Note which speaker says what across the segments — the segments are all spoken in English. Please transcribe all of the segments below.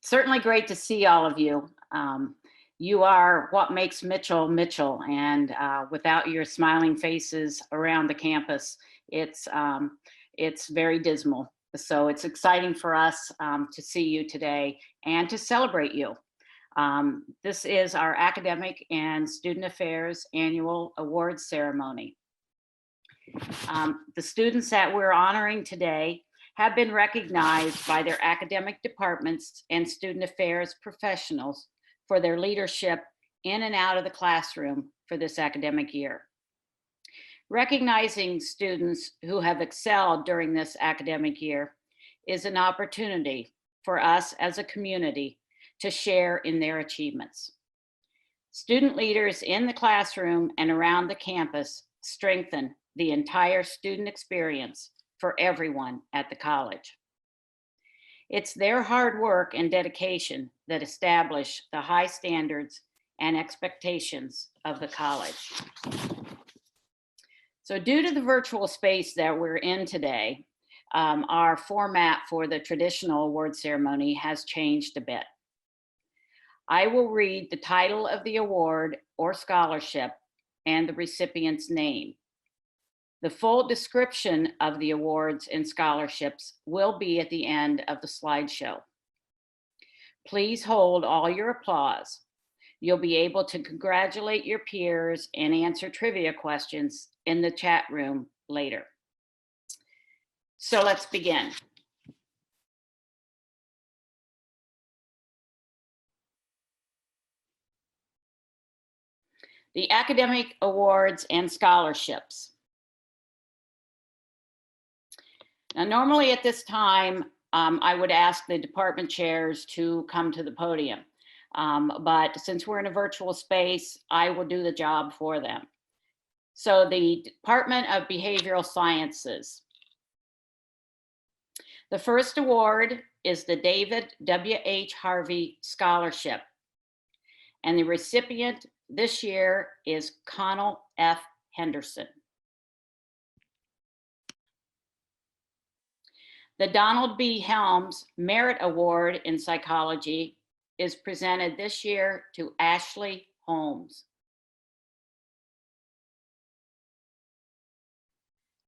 Speaker 1: Certainly great to see all of you. You are what makes Mitchell Mitchell, and without your smiling faces around the campus, it's very dismal. So it's exciting for us to see you today and to celebrate you. This is our Academic and Student Affairs Annual Awards Ceremony. The students that we're honoring today have been recognized by their academic departments and student affairs professionals for their leadership in and out of the classroom for this academic year. Recognizing students who have excelled during this academic year is an opportunity for us as a community to share in their achievements. Student leaders in the classroom and around the campus strengthen the entire student experience for everyone at the college. It's their hard work and dedication that establish the high standards and expectations of the college. So due to the virtual space that we're in today, our format for the traditional award ceremony has changed a bit. I will read the title of the award or scholarship and the recipient's name. The full description of the awards and scholarships will be at the end of the slideshow. Please hold all your applause. You'll be able to congratulate your peers and answer trivia questions in the chat room later. So let's begin. The academic awards and scholarships. Now, normally at this time, I would ask the department chairs to come to the podium. But since we're in a virtual space, I will do the job for them. So the Department of Behavioral Sciences. The first award is the David W.H. Harvey Scholarship. And the recipient this year is Connell F. Henderson. The Donald B. Helms Merit Award in Psychology is presented this year to Ashley Holmes.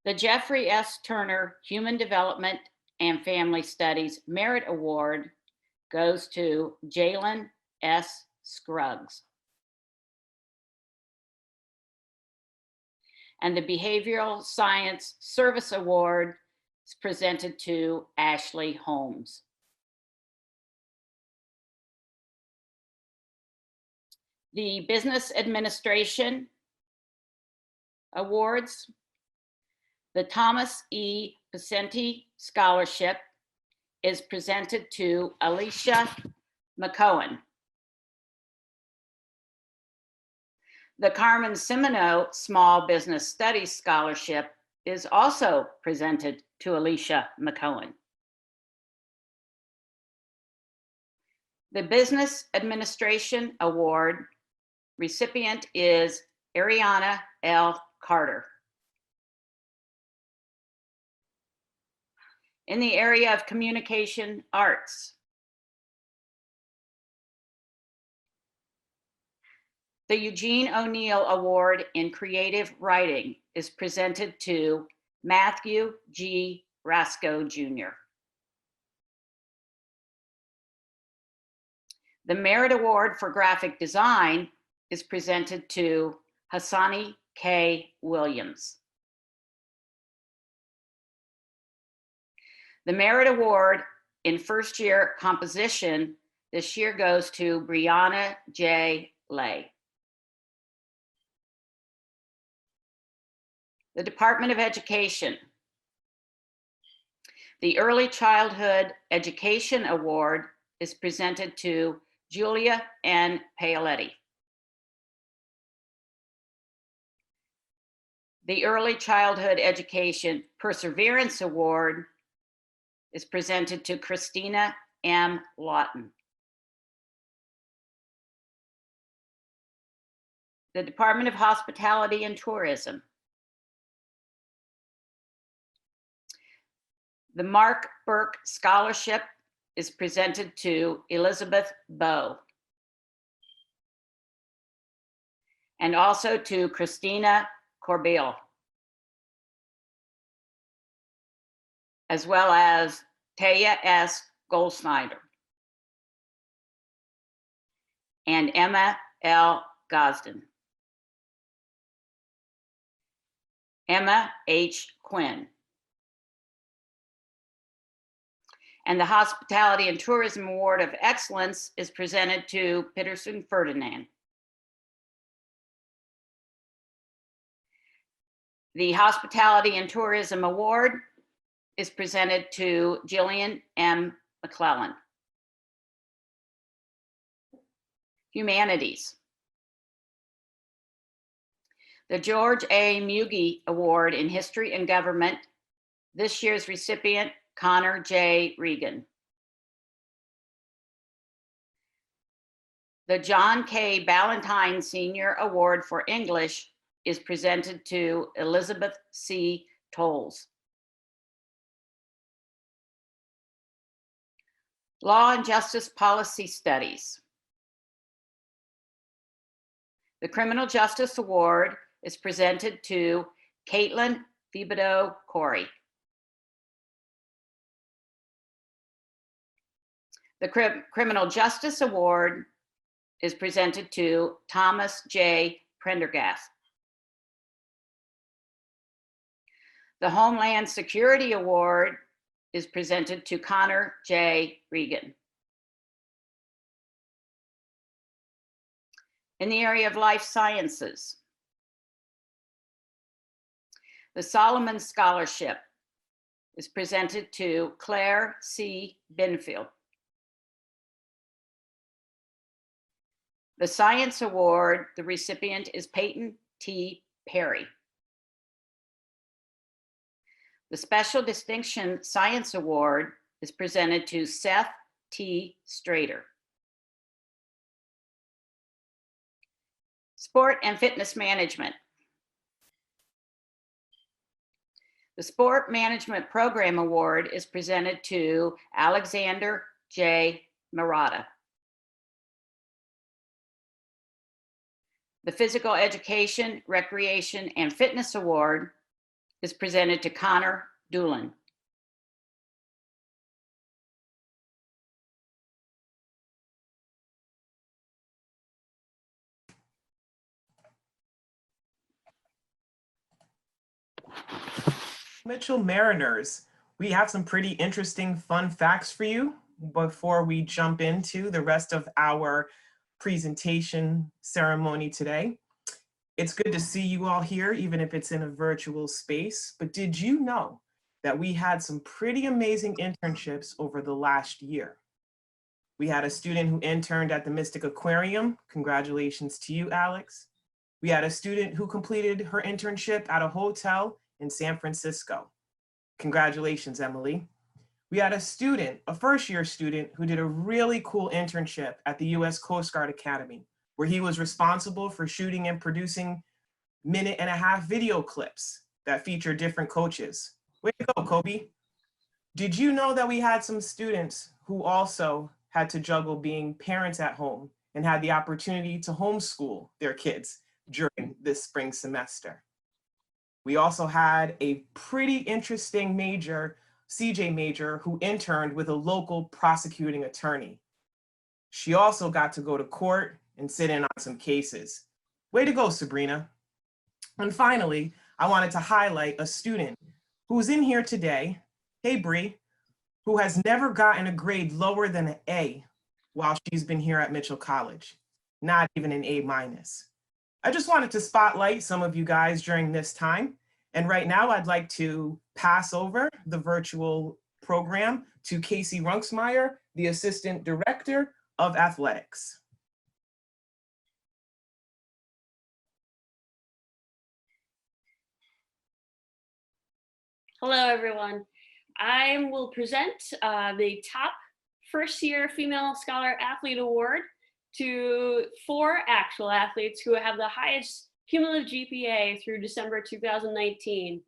Speaker 1: The Jeffrey S. Turner Human Development and Family Studies Merit Award goes to Jalen S. Scruggs. And the Behavioral Science Service Award is presented to Ashley Holmes. The Business Administration Awards. The Thomas E. Pacenti Scholarship is presented to Alicia McCohen. The Carmen Simino Small Business Studies Scholarship is also presented to Alicia McCohen. The Business Administration Award recipient is Ariana L. Carter. In the area of communication arts, the Eugene O'Neill Award in Creative Writing is presented to Matthew G. Rasco Jr. The Merit Award for Graphic Design is presented to Hassani K. Williams. The Merit Award in First Year Composition this year goes to Brianna J. Lay. The Department of Education. The Early Childhood Education Award is presented to Julia N. Paoletti. The Early Childhood Education Perseverance Award is presented to Christina M. Lawton. The Department of Hospitality and Tourism. The Mark Burke Scholarship is presented to Elizabeth Bowe. And also to Christina Corbeil, as well as Taya S. Goldsnyder and Emma L. Gosden. Emma H. Quinn. And the Hospitality and Tourism Award of Excellence is presented to Peterson Ferdinand. The Hospitality and Tourism Award is presented to Jillian M. McClellan. Humanities. The George A. Muge Award in History and Government, this year's recipient, Connor J. Regan. The John K. Ballantyne Senior Award for English is presented to Elizabeth C. Tolles. Law and Justice Policy Studies. The Criminal Justice Award is presented to Caitlin Thibodeau Corey. The Criminal Justice Award is presented to Thomas J. Prendergast. The Homeland Security Award is presented to Connor J. Regan. In the area of life sciences, the Solomon Scholarship is presented to Claire C. Binfield. The Science Award, the recipient is Peyton T. Perry. The Special Distinction Science Award is presented to Seth T. Strader. Sport and Fitness Management. The Sport Management Program Award is presented to Alexander J. Murata. The Physical Education, Recreation, and Fitness Award is presented to Connor Doolin.
Speaker 2: Mitchell Mariners, we have some pretty interesting fun facts for you before we jump into the rest of our presentation ceremony today. It's good to see you all here, even if it's in a virtual space. But did you know that we had some pretty amazing internships over the last year? We had a student who interned at the Mystic Aquarium. Congratulations to you, Alex. We had a student who completed her internship at a hotel in San Francisco. Congratulations, Emily. We had a student, a first-year student, who did a really cool internship at the US Coast Guard Academy, where he was responsible for shooting and producing 1.5-minute video clips that feature different coaches. Way to go, Kobe. Did you know that we had some students who also had to juggle being parents at home and had the opportunity to homeschool their kids during this spring semester? We also had a pretty interesting major, CJ major, who interned with a local prosecuting attorney. She also got to go to court and sit in on some cases. Way to go, Sabrina. And finally, I wanted to highlight a student who's in here today, hey Bree, who has never gotten a grade lower than an A while she's been here at Mitchell College, not even an A-. I just wanted to spotlight some of you guys during this time. And right now I'd like to pass over the virtual program to Casey Runksmeyer, the Assistant Director of Athletics.
Speaker 3: Hello, everyone. I will present the top first-year Female Scholar Athlete Award to 4 actual athletes who have the highest cumulative GPA through December 2019.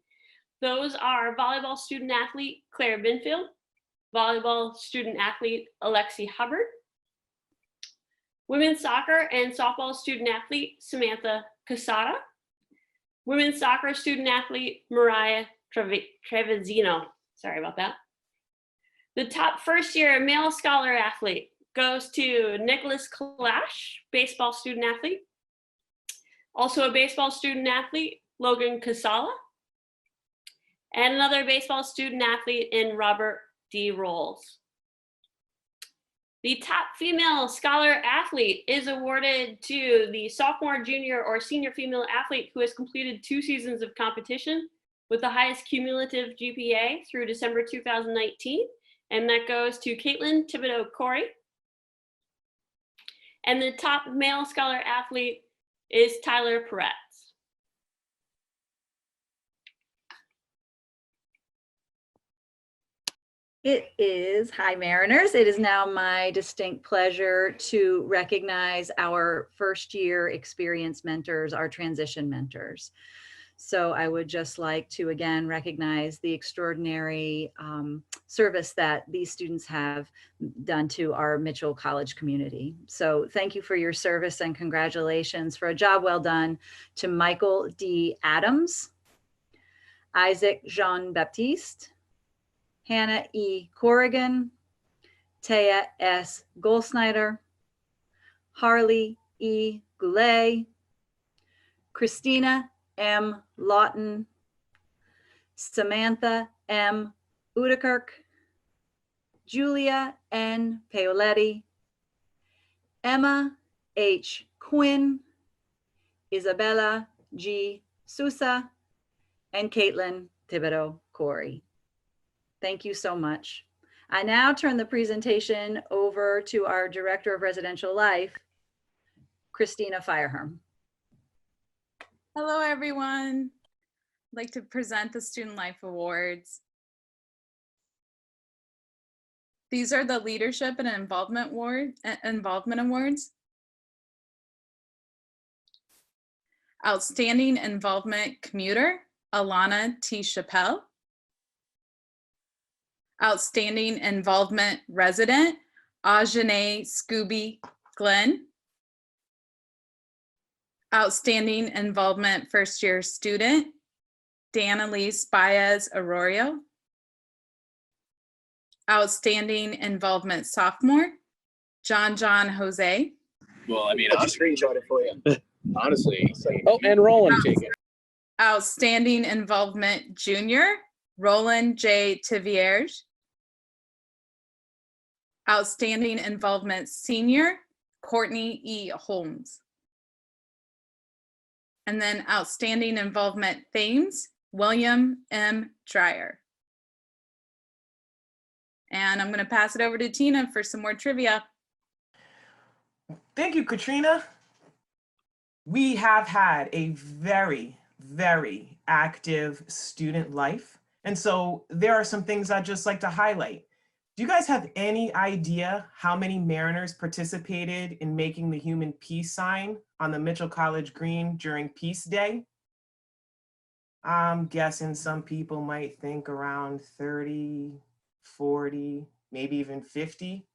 Speaker 3: Those are volleyball student athlete Claire Binfield, volleyball student athlete Alexi Hubbard, women's soccer and softball student athlete Samantha Casada, women's soccer student athlete Mariah Trevizzino. Sorry about that. The top first year male scholar athlete goes to Nicholas Kalash, baseball student athlete. Also a baseball student athlete, Logan Casala. And another baseball student athlete in Robert D. Rolls. The top female scholar athlete is awarded to the sophomore, junior, or senior female athlete who has completed 2 seasons of competition with the highest cumulative GPA through December 2019. And that goes to Caitlin Thibodeau Corey. And the top male scholar athlete is Tyler Peretz.
Speaker 4: Hi Mariners, it is now my distinct pleasure to recognize our first year experienced mentors, our transition mentors. So I would just like to again recognize the extraordinary service that these students have done to our Mitchell College community. So thank you for your service and congratulations for a job well done to Michael D. Adams, Isaac Jean-Baptiste, Hannah E. Corrigan, Taya S. Goldsnyder, Harley E. Goulet, Christina M. Lawton, Samantha M. Udekirk, Julia N. Paoletti, Emma H. Quinn, Isabella G. Sousa, and Caitlin Thibodeau Corey. Thank you so much. I now turn the presentation over to our Director of Residential Life, Christina Fireherm.
Speaker 5: Hello, everyone. I'd like to present the Student Life Awards. These are the Leadership and Involvement Awards. Outstanding Involvement Commuter, Alana T. Chappelle. Outstanding Involvement Resident, Ajane Scooby Glenn. Outstanding Involvement First Year Student, Danalise Baez Arroyo. Outstanding Involvement Sophomore, John Jose.
Speaker 6: Well, I mean, I'll just screenshot it for you. Honestly. Oh, and Roland.
Speaker 5: Outstanding Involvement Junior, Roland J. Tivierge. Outstanding Involvement Senior, Courtney E. Holmes. And then Outstanding Involvement Thames, William M. Dreyer. And I'm going to pass it over to Tina for some more trivia.
Speaker 2: Thank you, Katrina. We have had a very, very active student life. And so there are some things I'd just like to highlight. Do you guys have any idea how many Mariners participated in making the human peace sign on the Mitchell College Green during Peace Day? I'm guessing some people might think around 30, 40, maybe even 50.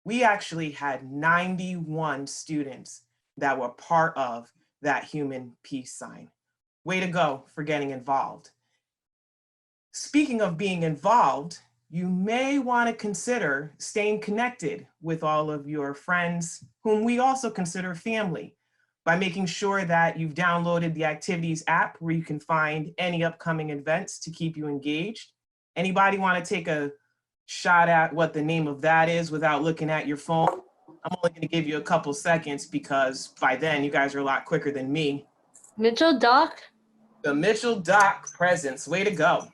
Speaker 2: We actually had 91 students that were part of that human peace sign. Way to go for getting involved. Speaking of being involved, you may want to consider staying connected with all of your friends, whom we also consider family, by making sure that you've downloaded the Activities app where you can find any upcoming events to keep you engaged. Anybody want to take a shot at what the name of that is without looking at your phone? I'm only going to give you a couple seconds because by then you guys are a lot quicker than me.
Speaker 7: Mitchell Doc?
Speaker 2: The Mitchell Doc Presence, way to go.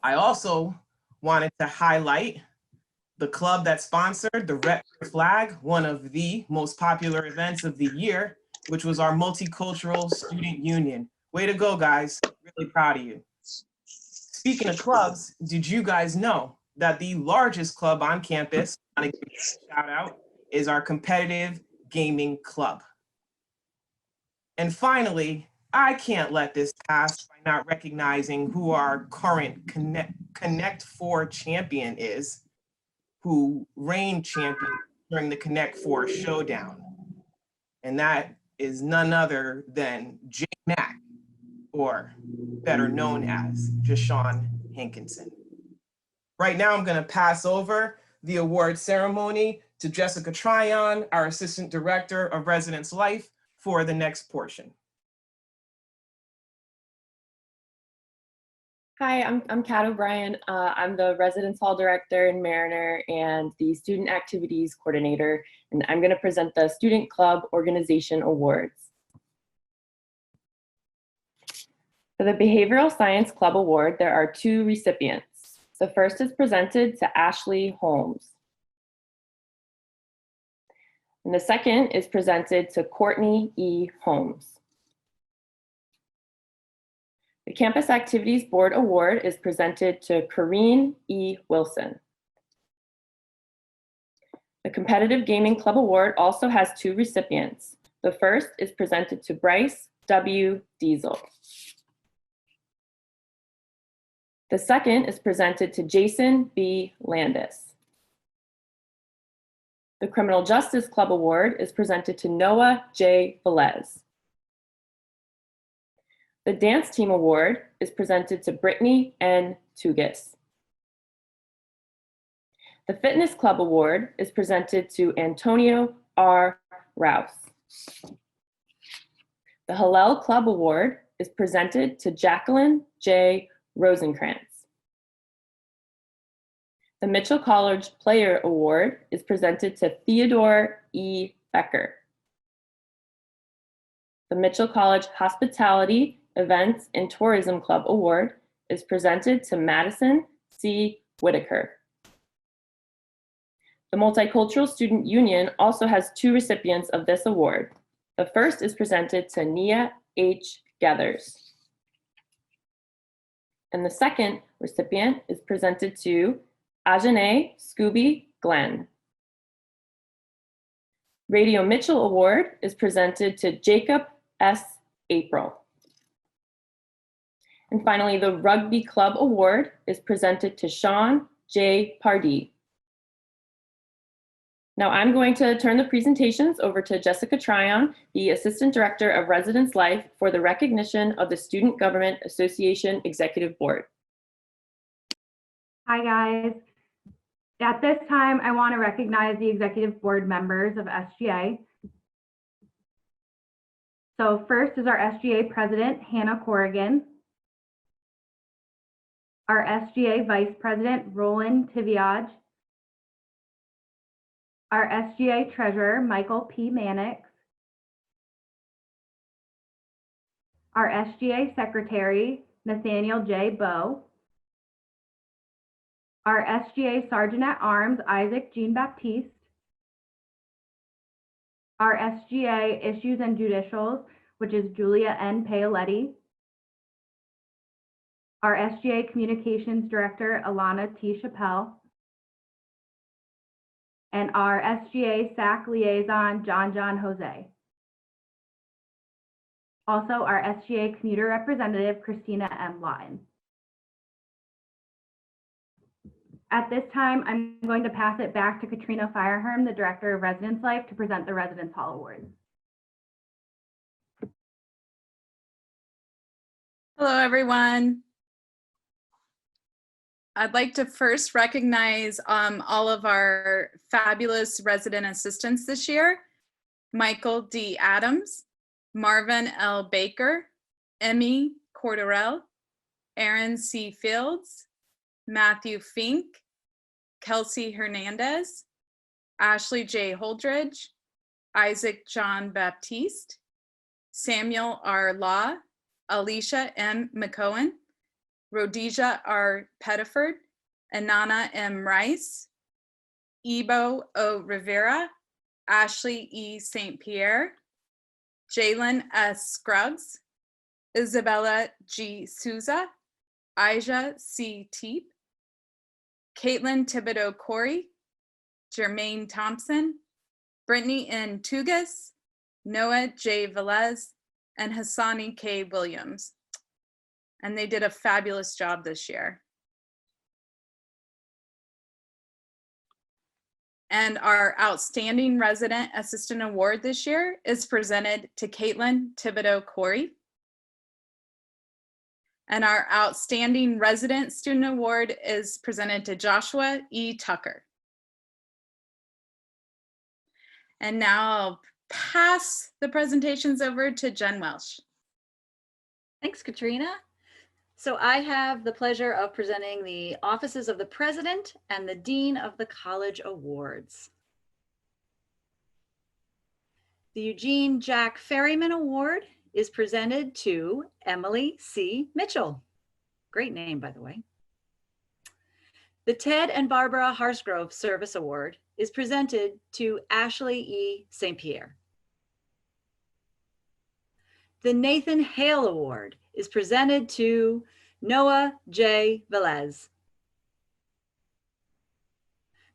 Speaker 2: I also wanted to highlight the club that sponsored the Rep Your Flag, one of the most popular events of the year, which was our Multicultural Student Union. Way to go, guys. Really proud of you. Speaking of clubs, did you guys know that the largest club on campus, I want to give a shout out, is our competitive gaming club? And finally, I can't let this pass by not recognizing who our current Connect 4 champion is, who reigned champion during the Connect 4 showdown. And that is none other than J Mac, or better known as Jashawn Hankinson. Right now, I'm gonna pass over the award ceremony to Jessica Tryon, our Assistant Director of Residence Life, for the next portion.
Speaker 7: Hi, I'm Kat O'Brien. I'm the Residence Hall Director in Mariner and the Student Activities Coordinator, and I'm going to present the Student Club Organization Awards. For the Behavioral Science Club Award, there are 2 recipients. The first is presented to Ashley Holmes. And the second is presented to Courtney E. Holmes. The Campus Activities Board Award is presented to Corrine E. Wilson. The Competitive Gaming Club Award also has 2 recipients. The first is presented to Bryce W. Diesel. The second is presented to Jason B. Landis. The Criminal Justice Club Award is presented to Noah J. Velez. The Dance Team Award is presented to Brittany N. Tugis. The Fitness Club Award is presented to Antonio R. Rouse. The Hillel Club Award is presented to Jacqueline J. Rosenkrantz. The Mitchell College Player Award is presented to Theodore E. Becker. The Mitchell College Hospitality, Events, and Tourism Club Award is presented to Madison C. Whitaker. The Multicultural Student Union also has 2 recipients of this award. The first is presented to Nia H. Gathers. And the second recipient is presented to Ajane Scooby Glenn. Radio Mitchell Award is presented to Jacob S. April. And finally, the Rugby Club Award is presented to Sean J. Pardee. Now I'm going to turn the presentations over to Jessica Tryon, the Assistant Director of Residence Life, for the recognition of the Student Government Association Executive Board.
Speaker 8: Hi guys. At this time, I want to recognize the Executive Board members of SGA. So first is our SGA President, Hannah Corrigan. Our SGA Vice President, Roland Tiviage. Our SGA Treasurer, Michael P. Mannix. Our SGA Secretary, Nathaniel J. Bowe. Our SGA Sergeant at Arms, Isaac Jean-Baptiste. Our SGA Issues and Judicials, which is Julia N. Paoletti. Our SGA Communications Director, Alana T. Chappelle. And our SGA SAC Liaison, John Jose. Also, our SGA Commuter Representative, Christina M. Lawton. At this time, I'm going to pass it back to Katrina Fireherm, the Director of Residence Life, to present the Residence Hall Awards.
Speaker 5: Hello, everyone. I'd like to first recognize all of our fabulous resident assistants this year: Michael D. Adams, Marvin L. Baker, Emmy Corderell, Aaron C. Fields, Matthew Fink, Kelsey Hernandez, Ashley J. Holdridge, Isaac John Baptiste, Samuel R. Law, Alicia M. McCohen, Rhodesia R. Pettiford, Anana M. Rice, Ebo O. Rivera, Ashley E. St. Pierre, Jalen S. Scruggs, Isabella G. Souza, Aja C. Teep, Caitlin Thibodeau Corey, Jermaine Thompson, Brittany N. Tugas, Noah J. Velez, and Hassani K. Williams. And they did a fabulous job this year. And our Outstanding Resident Assistant Award this year is presented to Caitlin Thibodeau Corey. And our Outstanding Resident Student Award is presented to Joshua E. Tucker. And now I'll pass the presentations over to Jen Welsh.
Speaker 4: Thanks, Katrina. So I have the pleasure of presenting the Offices of the President and the Dean of the College Awards. The Eugene Jack Ferryman Award is presented to Emily C. Mitchell. Great name, by the way. The Ted and Barbara Harsgrove Service Award is presented to Ashley E. St. Pierre. The Nathan Hale Award is presented to Noah J. Velez.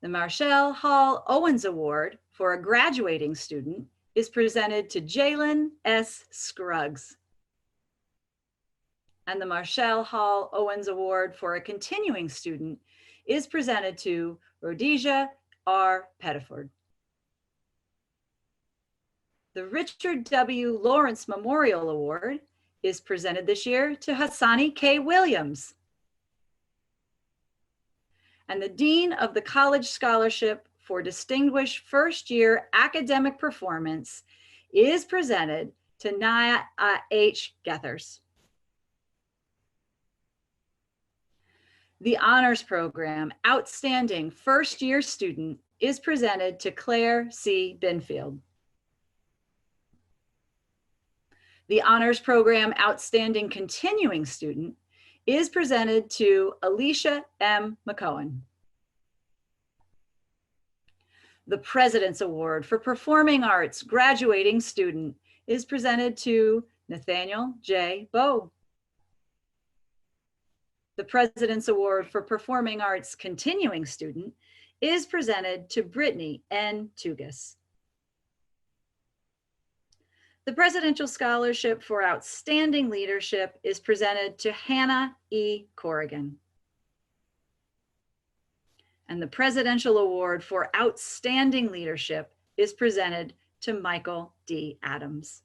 Speaker 4: The Marshall Hall Owens Award for a graduating student is presented to Jalen S. Scruggs. And the Marshall Hall Owens Award for a continuing student is presented to Rhodesia R. Pettiford. The Richard W. Lawrence Memorial Award is presented this year to Hassani K. Williams. And the Dean of the College Scholarship for Distinguished First Year Academic Performance is presented to Naya H. Gethers. The Honors Program Outstanding First Year Student is presented to Claire C. Binfield. The Honors Program Outstanding Continuing Student is presented to Alicia M. McCohen. The President's Award for Performing Arts Graduating Student is presented to Nathaniel J. Bowe. The President's Award for Performing Arts Continuing Student is presented to Brittany N. Tugas. The Presidential Scholarship for Outstanding Leadership is presented to Hannah E. Corrigan. And the Presidential Award for Outstanding Leadership is presented to Michael D. Adams.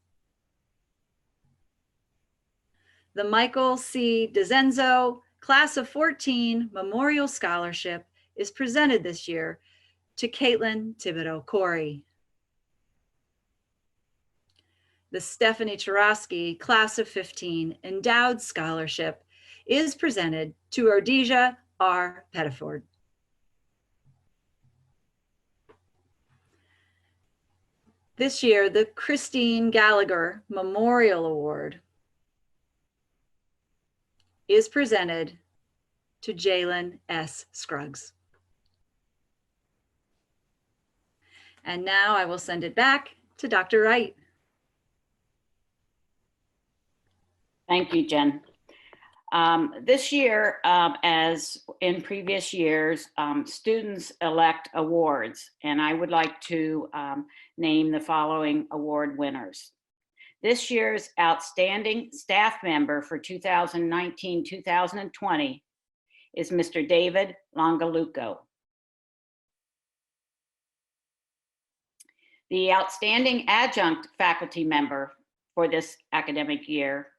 Speaker 4: The Michael C. DeZenzo Class of 14 Memorial Scholarship is presented this year to Caitlin Thibodeau Corey. The Stephanie Chorosky Class of 15 Endowed Scholarship is presented to Rhodesia R. Pettiford. This year, the Christine Gallagher Memorial Award is presented to Jalen S. Scruggs. And now I will send it back to Dr. Wright.
Speaker 1: Thank you, Jen. This year, as in previous years, students elect awards, and I would like to name the following award winners. This year's Outstanding Staff Member for 2019-2020 is Mr. David Longaluco. The Outstanding Adjunct Faculty Member for this academic year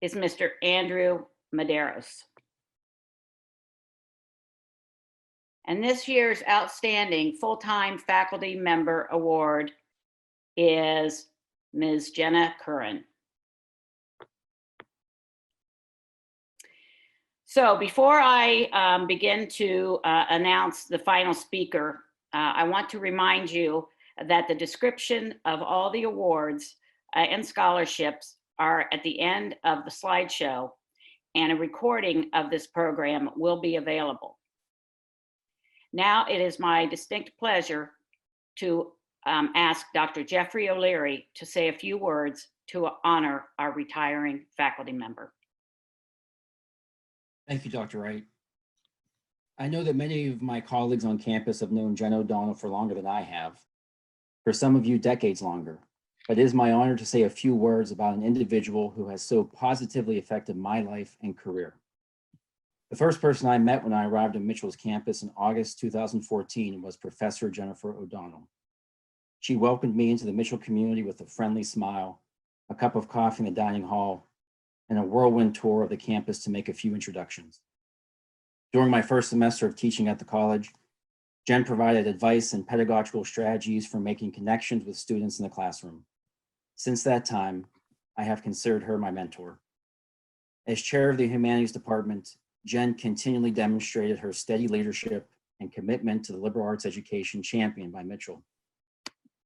Speaker 1: is Mr. Andrew Medeiros. And this year's Outstanding Full-Time Faculty Member Award is Ms. Jenna Curran. So before I begin to announce the final speaker, I want to remind you that the description of all the awards and scholarships are at the end of the slideshow, and a recording of this program will be available. Now it is my distinct pleasure to ask Dr. Jeffrey O'Leary to say a few words to honor our retiring faculty member.
Speaker 9: Thank you, Dr. Wright. I know that many of my colleagues on campus have known Jen O'Donnell for longer than I have. For some of you, decades longer. but it is my honor to say a few words about an individual who has so positively affected my life and career. The first person I met when I arrived at Mitchell's campus in August 2014 was Professor Jennifer O'Donnell. She welcomed me into the Mitchell community with a friendly smile, a cup of coffee in the dining hall, and a whirlwind tour of the campus to make a few introductions. During my first semester of teaching at the college, Jen provided advice and pedagogical strategies for making connections with students in the classroom. Since that time, I have considered her my mentor. As chair of the Humanities Department, Jen continually demonstrated her steady leadership and commitment to the liberal arts education championed by Mitchell.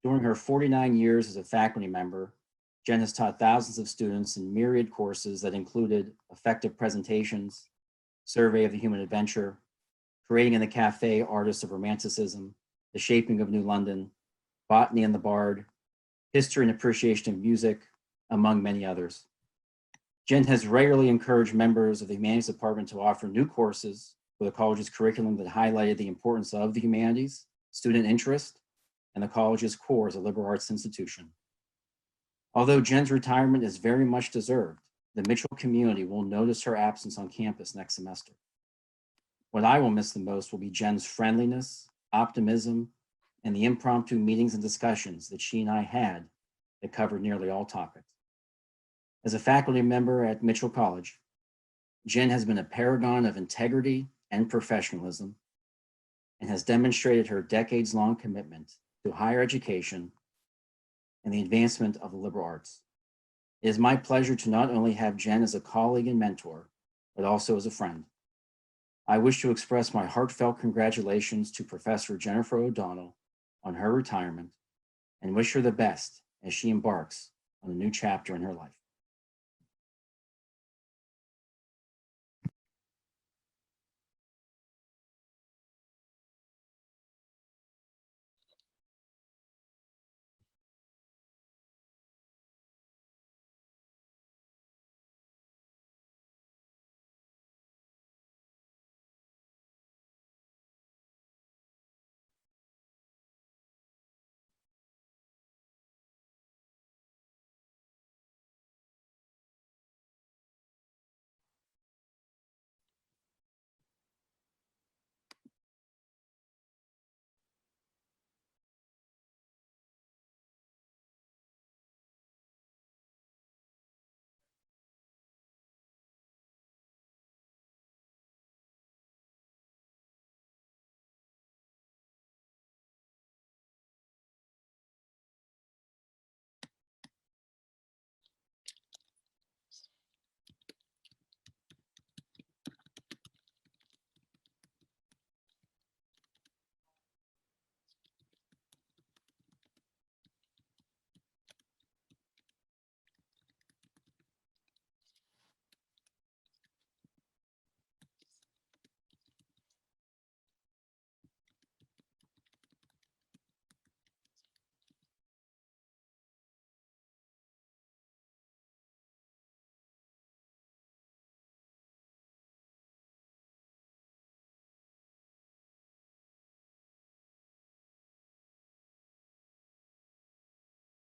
Speaker 9: During her 49 years as a faculty member, Jen has taught thousands of students in myriad courses that included effective presentations, survey of the human adventure, creating in the cafe artists of romanticism, the shaping of New London, botany and the bard, history and appreciation of music, among many others. Jen has regularly encouraged members of the Humanities Department to offer new courses for the college's curriculum that highlighted the importance of the humanities, student interest, and the college's core as a liberal arts institution. Although Jen's retirement is very much deserved, the Mitchell community will notice her absence on campus next semester. What I will miss the most will be Jen's friendliness, optimism, and the impromptu meetings and discussions that she and I had that covered nearly all topics. As a faculty member at Mitchell College, Jen has been a paragon of integrity and professionalism and has demonstrated her decades-long commitment to higher education and the advancement of the liberal arts. It is my pleasure to not only have Jen as a colleague and mentor, but also as a friend. I wish to express my heartfelt congratulations to Professor Jennifer O'Donnell on her retirement and wish her the best as she embarks on a new chapter in her life.